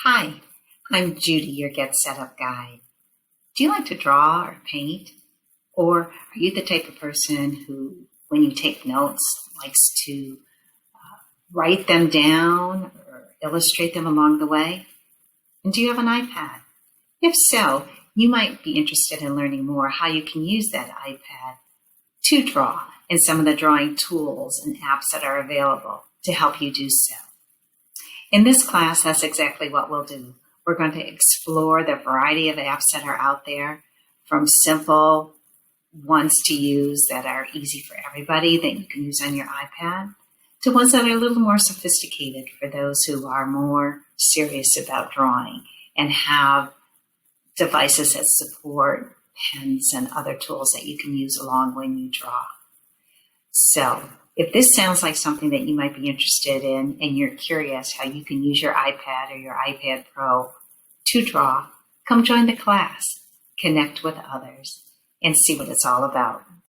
Hi, I'm Judy, your Get Set Up Guide. Do you like to draw or paint? Or are you the type of person who, when you take notes, likes to write them down or illustrate them along the way? And do you have an iPad? If so, you might be interested in learning more how you can use that iPad to draw and some of the drawing tools and apps that are available to help you do so. In this class, that's exactly what we'll do. We're going to explore the variety of apps that are out there, from simple ones to use that are easy for everybody that you can use on your iPad, to ones that are a little more sophisticated for those who are more serious about drawing and have devices that support pens and other tools that you can use along when you draw. So if this sounds like something that you might be interested in and you're curious how you can use your iPad or your iPad Pro to draw, come join the class, connect with others, and see what it's all about.